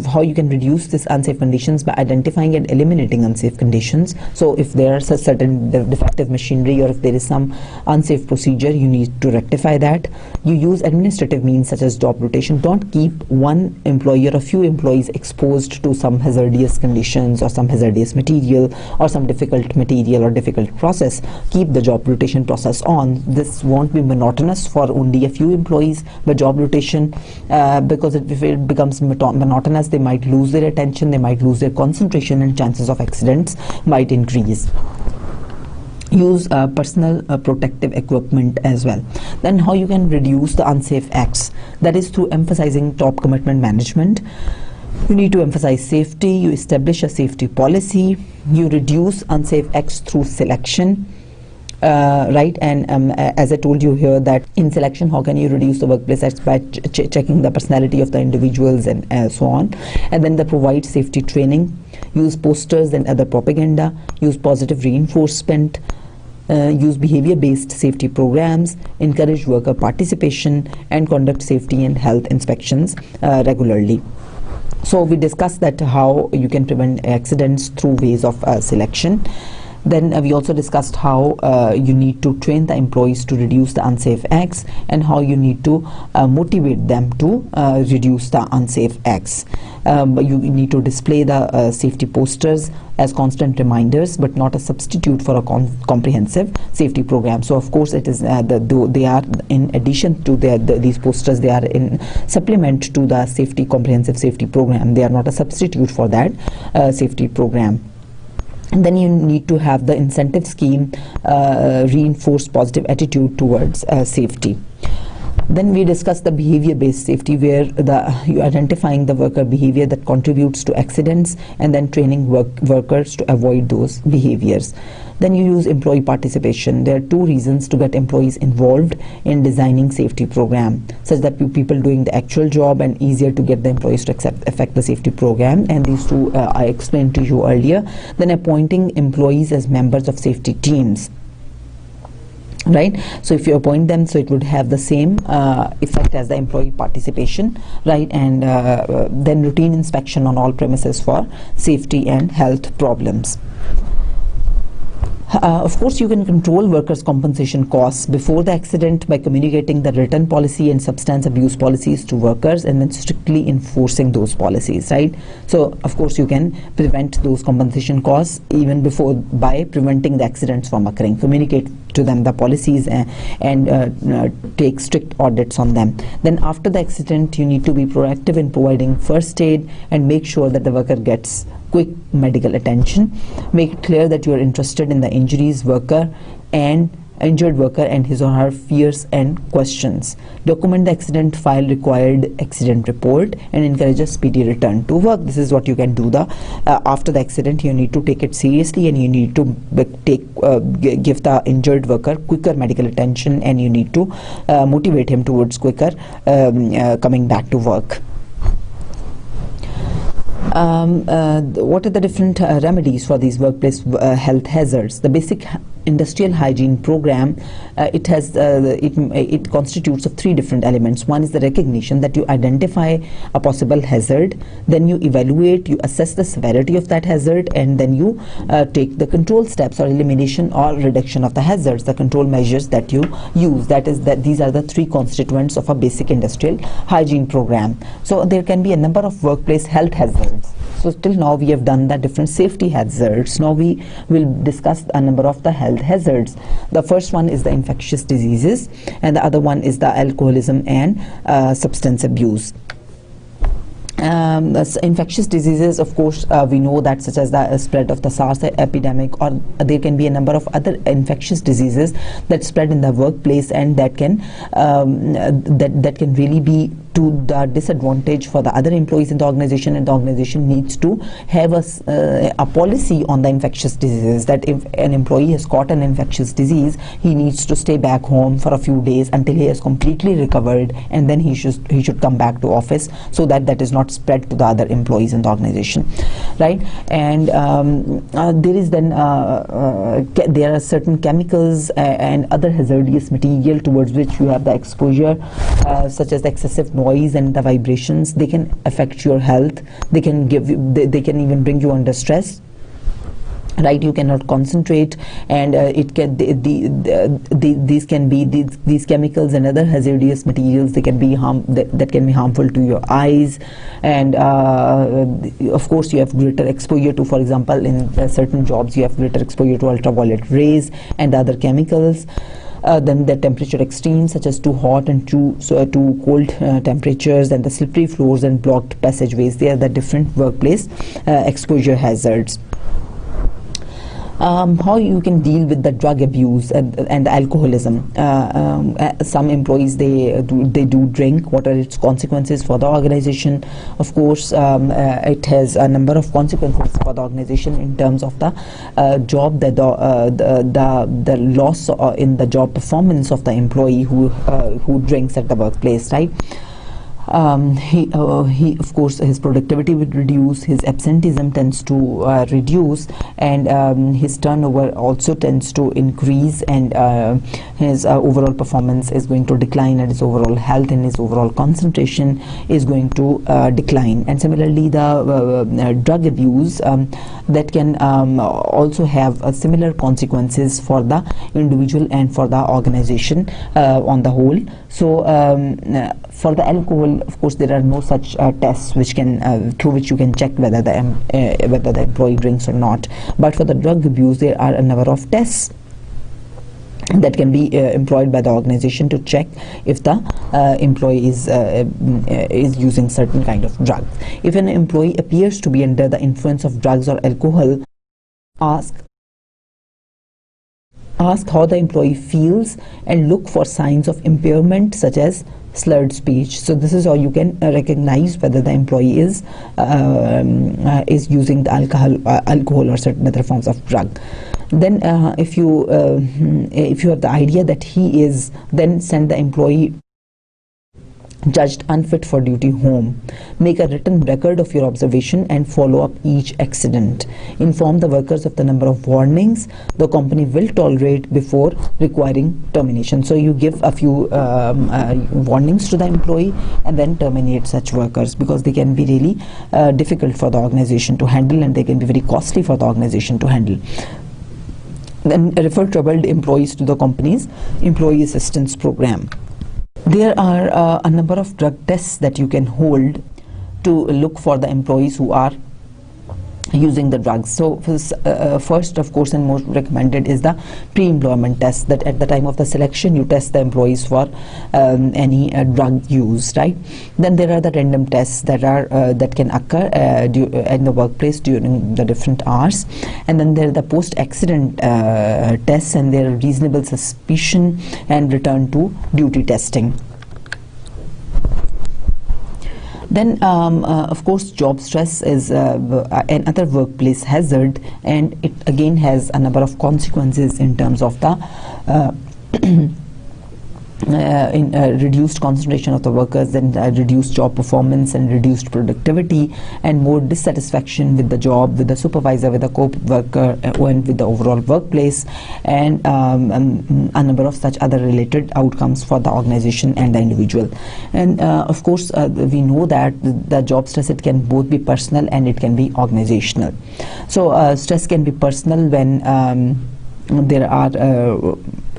how you can reduce this unsafe conditions by identifying and eliminating unsafe conditions. So if there are certain defective machinery, or if there is some unsafe procedure, you need to rectify that. You use administrative means such as job rotation. Don't keep one employee or a few employees exposed to some hazardous conditions or some hazardous material or some difficult material or difficult process. Keep the job rotation process on. This won't be monotonous for only a few employees, but job rotation, because if it becomes monotonous, they might lose their attention, they might lose their concentration, and chances of accidents might increase. Use personal protective equipment as well. Then how you can reduce the unsafe acts? That is through emphasizing top commitment management. You need to emphasize safety. You establish a safety policy. You reduce unsafe acts through selection. right? And as I told you here, that in selection, how can you reduce the workplace acts? By checking the personality of the individuals and so on. And then they provide safety training, use posters and other propaganda, use positive reinforcement, use behavior-based safety programs, encourage worker participation, and conduct safety and health inspections regularly. So we discussed that how you can prevent accidents through ways of selection. Then we also discussed how you need to train the employees to reduce the unsafe acts, and how you need to motivate them to reduce the unsafe acts. You need to display the safety posters as constant reminders, but not a substitute for a comprehensive safety program. So of course it is they are in addition to these posters, they are in supplement to the comprehensive safety program. They are not a substitute for that safety program. And then you need to have the incentive scheme reinforce positive attitude towards safety. Then we discussed the behavior-based safety, where you identifying the worker behavior that contributes to accidents, and then training workers to avoid those behaviors. Then you use employee participation. There are two reasons to get employees involved in designing safety program, such that people doing the actual job and easier to get the employees to affect the safety program. And these two I explained to you earlier. Then appointing employees as members of safety teams. Right, so if you appoint them, so it would have the same effect as the employee participation, right? And then routine inspection on all premises for safety and health problems. Of course, you can control workers' compensation costs before the accident by communicating the written policy and substance abuse policies to workers, and then strictly enforcing those policies, right? So of course you can prevent those compensation costs even before, by preventing the accidents from occurring. Communicate to them the policies and take strict audits on them. Then after the accident, you need to be proactive in providing first aid and make sure that the worker gets quick medical attention. Make it clear that you are interested in the injured worker and his or her fears and questions. Document the accident, file required accident report, and encourage a speedy return to work. This is what you can do. After the accident, you need to take it seriously, and you need to give the injured worker quicker medical attention, and you need to motivate him towards quicker coming back to work. What are the different remedies for these workplace health hazards? The basic industrial hygiene program, it constitutes of three different elements. One is the recognition, that you identify a possible hazard, then you evaluate, you assess the severity of that hazard, and then you take the control steps or elimination or reduction of the hazards, the control measures that you use. These are the three constituents of a basic industrial hygiene program. So there can be a number of workplace health hazards. So till now we have done the different safety hazards. Now we will discuss a number of the health hazards. The first one is the infectious diseases, and the other one is the alcoholism and substance abuse. Infectious diseases, of course, we know that, such as the spread of the SARS epidemic, or there can be a number of other infectious diseases that spread in the workplace, and that can really be to the disadvantage for the other employees in the organization, and the organization needs to have a policy on the infectious diseases, that if an employee has caught an infectious disease, he needs to stay back home for a few days until he has completely recovered, and then he should come back to office, so that is not spread to the other employees in the organization, right? And there is then there are certain chemicals and other hazardous material towards which you have the exposure, such as the excessive noise and the vibrations. They can affect your health. They can they can even bring you under stress, right? You cannot concentrate, and it can these can be these chemicals and other hazardous materials. They can be that can be harmful to your eyes, and of course you have greater exposure to, for example, in certain jobs you have greater exposure to ultraviolet rays and other chemicals. Then the temperature extremes, such as too hot and too cold temperatures, and the slippery floors and blocked passageways. They are the different workplace exposure hazards. How you can deal with the drug abuse and alcoholism. Some employees, they do drink. What are its consequences for the organization? Of course, it has a number of consequences for the organization in terms of the job, the loss in the job performance of the employee who drinks at the workplace, right? He of course, his productivity will reduce, his absenteeism tends to reduce, and his turnover also tends to increase, and his overall performance is going to decline, and his overall health and his overall concentration is going to decline. And similarly, the drug abuse that can also have similar consequences for the individual and for the organization on the whole. So for the alcohol, of course, there are no such tests which can through which you can check whether the employee drinks or not. But for the drug abuse, there are a number of tests that can be employed by the organization to check if the employee is using certain kind of drugs. If an employee appears to be under the influence of drugs or alcohol, ask how the employee feels and look for signs of impairment such as slurred speech. So this is how you can recognize whether the employee is using the alcohol or certain other forms of drug. Then if you have the idea that he is, then send the employee judged unfit for duty home. Make a written record of your observation and follow up each accident. Inform the workers of the number of warnings the company will tolerate before requiring termination. So you give a few warnings to the employee and then terminate such workers, because they can be really difficult for the organization to handle, and they can be very costly for the organization to handle. Then refer troubled employees to the company's employee assistance program. There are a number of drug tests that you can hold to look for the employees who are using the drugs. So first, of course, and most recommended is the pre-employment test, that at the time of the selection you test the employees for any drug use, right? Then there are the random tests that can occur in the workplace during the different hours. And then there are the post-accident tests, and there are reasonable suspicion and return to duty testing. Then of course, job stress is another workplace hazard, and it again has a number of consequences in terms of the reduced concentration of the workers, and reduced job performance, and reduced productivity, and more dissatisfaction with the job, with the supervisor, with the co-worker, and with the overall workplace, and a number of such other related outcomes for the organization and the individual. And of course, we know that the job stress, it can both be personal and it can be organizational. So stress can be personal when there are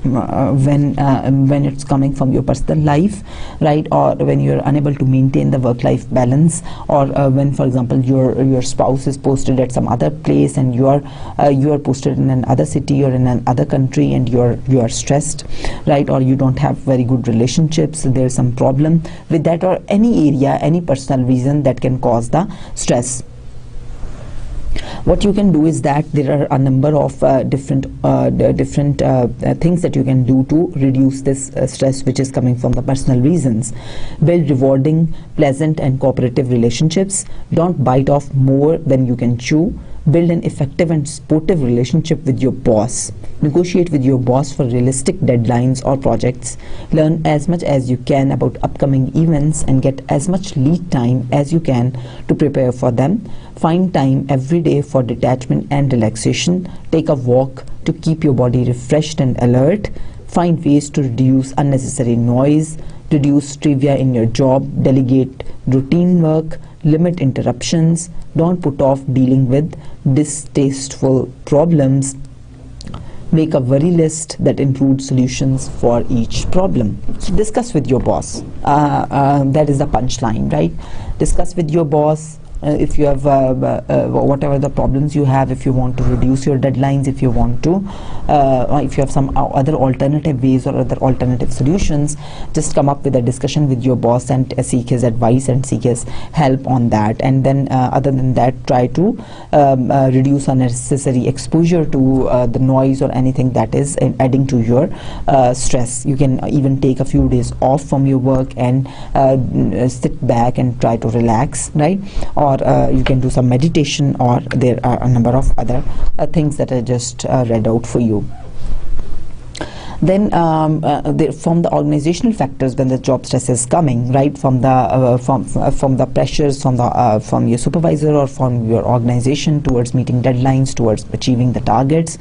when it's coming from your personal life, right? Or when you're unable to maintain the work-life balance, or when, for example, your spouse is posted at some other place, and you are posted in another city or in another country, and you are stressed, right? Or you don't have very good relationships, there's some problem with that, or any area, any personal reason that can cause the stress. What you can do is that there are a number of different things that you can do to reduce this stress which is coming from the personal reasons. Build rewarding, pleasant and cooperative relationships. Don't bite off more than you can chew. Build an effective and supportive relationship with your boss. Negotiate with your boss for realistic deadlines or projects. Learn as much as you can about upcoming events and get as much lead time as you can to prepare for them. Find time every day for detachment and relaxation. Take a walk to keep your body refreshed and alert. Find ways to reduce unnecessary noise. Reduce trivia in your job. Delegate routine work. Limit interruptions. Don't put off dealing with distasteful problems. Make a worry list that includes solutions for each problem. So discuss with your boss. That is the punchline, right? Discuss with your boss if you have whatever the problems you have, if you want to reduce your deadlines, if you want to if you have some other alternative ways or other alternative solutions, just come up with a discussion with your boss and seek his advice and seek his help on that. And then other than that, try to reduce unnecessary exposure to the noise or anything that is adding to your stress. You can even take a few days off from your work and sit back and try to relax, right? Or you can do some meditation, or there are a number of other things that I just read out for you. Then from the organizational factors, when the job stress is coming, right, from the pressures from your supervisor or from your organization towards meeting deadlines, towards achieving the targets,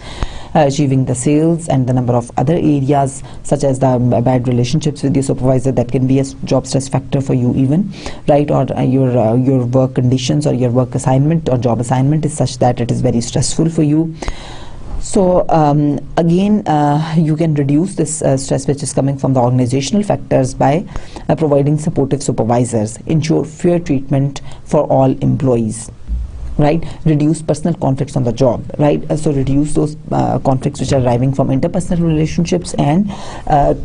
achieving the sales, and the number of other areas such as the bad relationships with your supervisor, that can be a job stress factor for you even, right? Or your work conditions or your work assignment or job assignment is such that it is very stressful for you. So again, you can reduce this stress which is coming from the organizational factors by providing supportive supervisors. Ensure fair treatment for all employees, right? Reduce personal conflicts on the job, right? So reduce those conflicts which are arriving from interpersonal relationships, and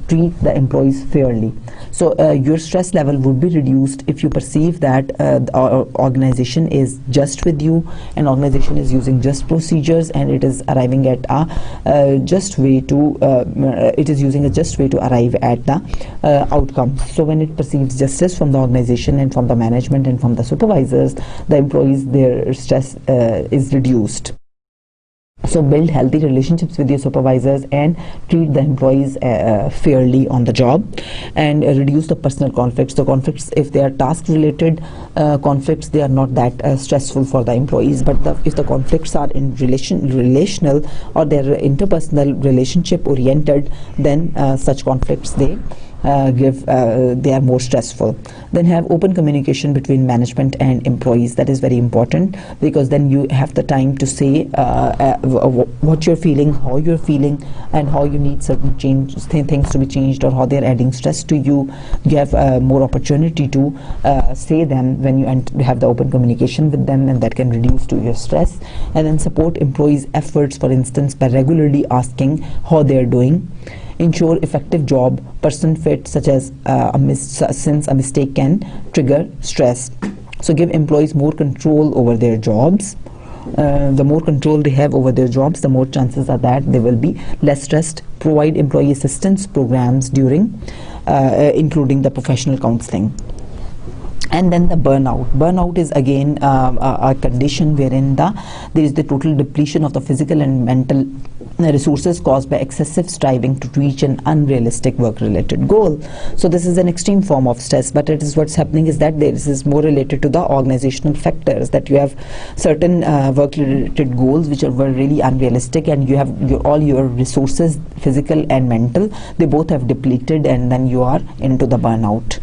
treat the employees fairly. So your stress level would be reduced if you perceive that the organization is just with you, and organization is using just procedures, and it is arriving at a just way to it is using a just way to arrive at the outcome. So when it perceives justice from the organization and from the management and from the supervisors, the employees, their stress is reduced. So build healthy relationships with your supervisors and treat the employees fairly on the job, and reduce the personal conflicts. The conflicts, if they are task related conflicts, they are not that stressful for the employees, but if the conflicts are in relational or they're interpersonal relationship oriented, then such conflicts they are more stressful. Then have open communication between management and employees. That is very important, because then you have the time to say what you're feeling, how you're feeling, and how you need certain things to be changed, or how they're adding stress to you. You have more opportunity to say them when you have the open communication with them, and that can reduce to your stress. And then support employees' efforts, for instance, by regularly asking how they're doing. Ensure effective job person fit, such as since a mistake can trigger stress. So give employees more control over their jobs. The more control they have over their jobs, the more chances are that they will be less stressed. Provide employee assistance programs during including the professional counseling. And then the burnout. Burnout is again a condition wherein there is the total depletion of the physical and mental resources caused by excessive striving to reach an unrealistic work-related goal. So this is an extreme form of stress, but it is what's happening is that this is more related to the organizational factors, that you have certain work-related goals which were really unrealistic, and you have all your resources, physical and mental, they both have depleted, and then you are into the burnout.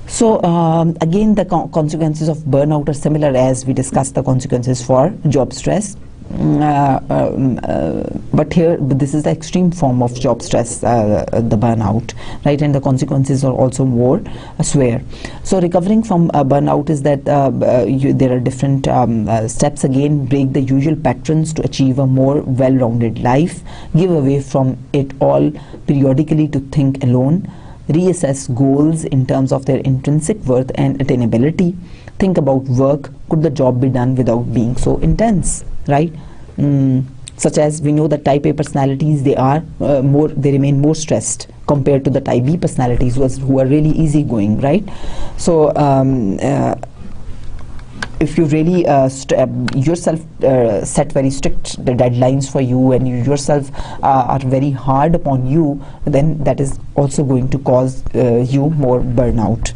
So again, the consequences of burnout are similar as we discussed the consequences for job stress. But here this is the extreme form of job stress, the burnout, right? And the consequences are also more severe. So recovering from burnout is that there are different steps. Again, break the usual patterns to achieve a more well-rounded life. Give away from it all periodically to think alone. Reassess goals in terms of their intrinsic worth and attainability. Think about work. Could the job be done without being so intense, right? Such as we know that type A personalities, they remain more stressed compared to the type B personalities who are really easygoing, right? So if you really yourself set very strict deadlines for you, and you yourself are very hard upon you, then that is also going to cause you more burnout.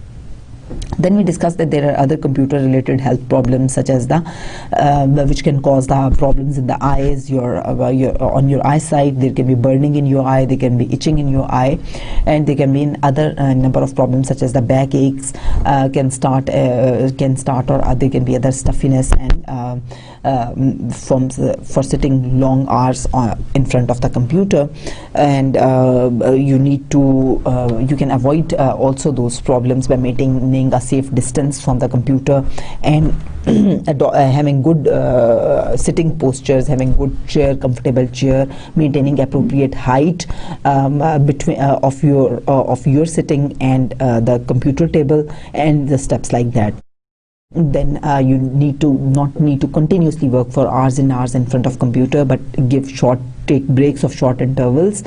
Then we discussed that there are other computer related health problems, such as which can cause the problems in the eyes, on your eyesight. There can be burning in your eye, there can be itching in your eye, and there can be other number of problems such as the backaches can start, or there can be other stuffiness and for sitting long hours in front of the computer. And you can avoid also those problems by maintaining maintaining a safe distance from the computer, and having good sitting postures, having good chair, comfortable chair, maintaining appropriate height between of your sitting and the computer table, and the steps like that. Then you not need to continuously work for hours and hours in front of computer, but take breaks of short intervals.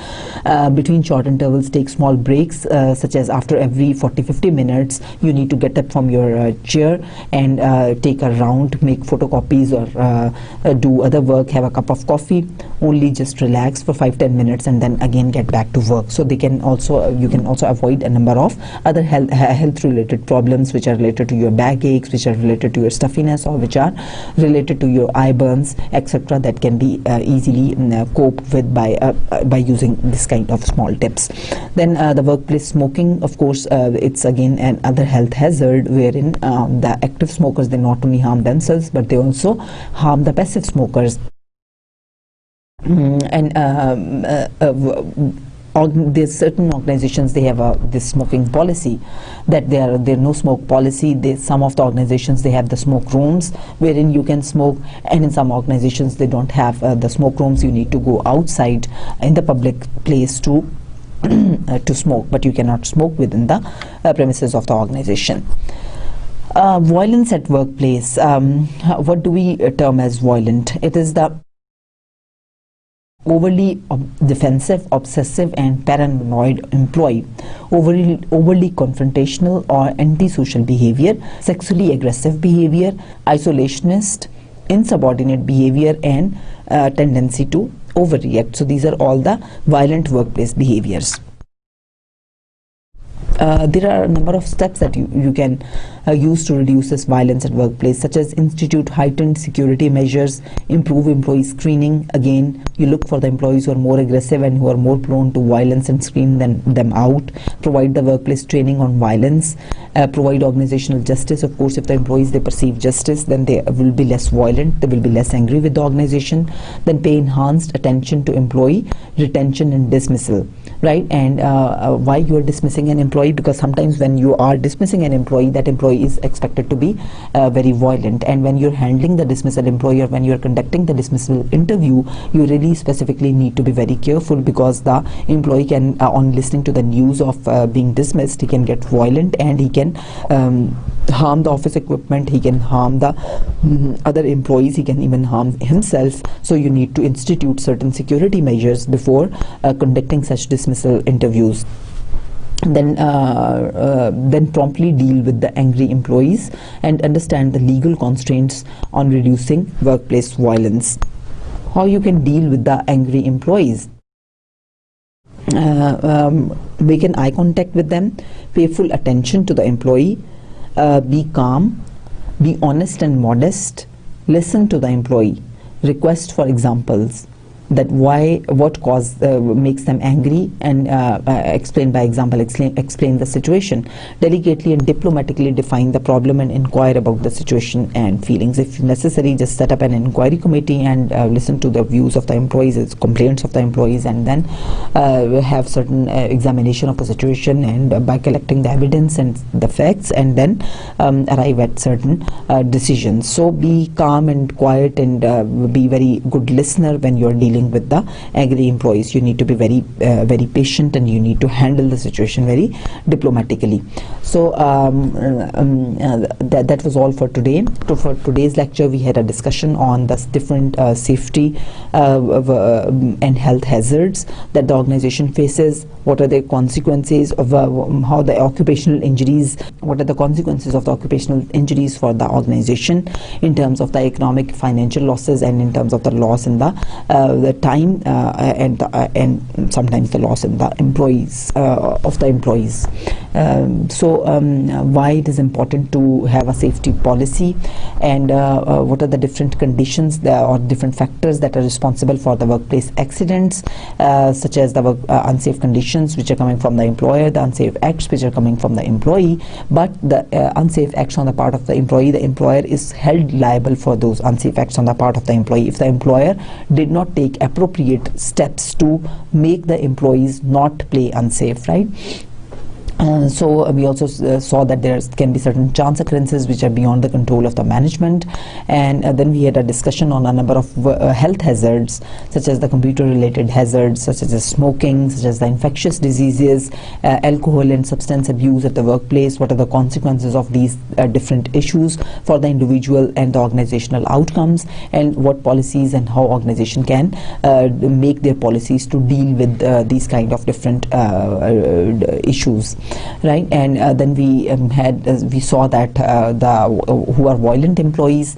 Between short intervals, take small breaks, such as after every 40-50 minutes you need to get up from your chair and take a round, make photocopies, or do other work, have a cup of coffee, only just relax for 5-10 minutes and then again get back to work. So you can also avoid a number of other health related problems which are related to your backaches, which are related to your stuffiness, or which are related to your eye burns, etc., that can be easily coped with by using this kind of small tips. Then the workplace smoking, of course, it's again another health hazard, wherein the active smokers, they not only harm themselves but they also harm the passive smokers. There's certain organizations, they have this smoking policy, that there no smoke policy. Some of the organizations, they have the smoke rooms wherein you can smoke, and in some organizations they don't have the smoke rooms. You need to go outside in the public place to to smoke, but you cannot smoke within the premises of the organization. Violence at workplace, what do we term as violent? It is the overly defensive, obsessive and paranoid employee, overly confrontational or antisocial behavior, sexually aggressive behavior, isolationist, insubordinate behavior, and tendency to overreact. So these are all the violent workplace behaviors. There are a number of steps that you can use to reduce this violence at workplace, such as institute heightened security measures, improve employee screening. Again, you look for the employees who are more aggressive and who are more prone to violence and screen them out. Provide the workplace training on violence. Provide organizational justice. Of course, if the employees, they perceive justice, then they will be less violent, they will be less angry with the organization. Then pay enhanced attention to employee retention and dismissal, right? And why you are dismissing an employee? Because sometimes when you are dismissing an employee, that employee is expected to be very violent, and when you're handling the dismissal employee, or when you're conducting the dismissal interview, you really specifically need to be very careful, because the employee can, on listening to the news of being dismissed, he can get violent, and he can harm the office equipment, he can harm the other employees, he can even harm himself. So you need to institute certain security measures before conducting such dismissal interviews. Then promptly deal with the angry employees and understand the legal constraints on reducing workplace violence. How you can deal with the angry employees? Make an eye contact with them, pay full attention to the employee, be calm, be honest and modest, listen to the employee, request for examples, that what makes them angry, and explain by example, explain the situation. Delicately and diplomatically define the problem and inquire about the situation and feelings. If necessary, just set up an inquiry committee and listen to the views of the employees, complaints of the employees, and then have certain examination of the situation, and by collecting the evidence and the facts, and then arrive at certain decisions. So be calm and quiet, and be very good listener when you are dealing with the angry employees. You need to be very very patient, and you need to handle the situation very diplomatically. So that was all for today. For today's lecture, we had a discussion on the different safety and health hazards that the organization faces. What are the consequences of how the occupational injuries, what are the consequences of the occupational injuries for the organization in terms of the economic, financial losses, and in terms of the loss in the time and sometimes the loss in the employees of the employees. Why it is important to have a safety policy, and what are the different conditions or different factors that are responsible for the workplace accidents, such as the unsafe conditions which are coming from the employer, the unsafe acts which are coming from the employee. But the unsafe acts on the part of the employer is held liable for those unsafe acts on the part of the employee if the employer did not take appropriate steps to make the employees not play unsafe, right? So we also saw that there can be certain chance occurrences which are beyond the control of the management, and then we had a discussion on a number of health hazards, such as the computer related hazards, such as the smoking, such as the infectious diseases, alcohol and substance abuse at the workplace. What are the consequences of these different issues for the individual and the organizational outcomes, and what policies and how organization can make their policies to deal with these kind of different issues, right? And then we saw that who are violent employees,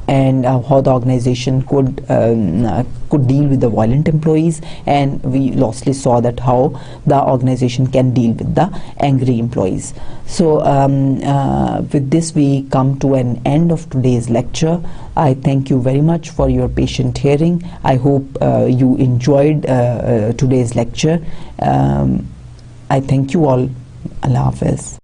and how the organization could deal with the violent employees, and we lastly saw that how the organization can deal with the angry employees. So with this we come to an end of today's lecture. I thank you very much for your patient hearing. I hope you enjoyed today's lecture. I thank you all. Allah Hafiz.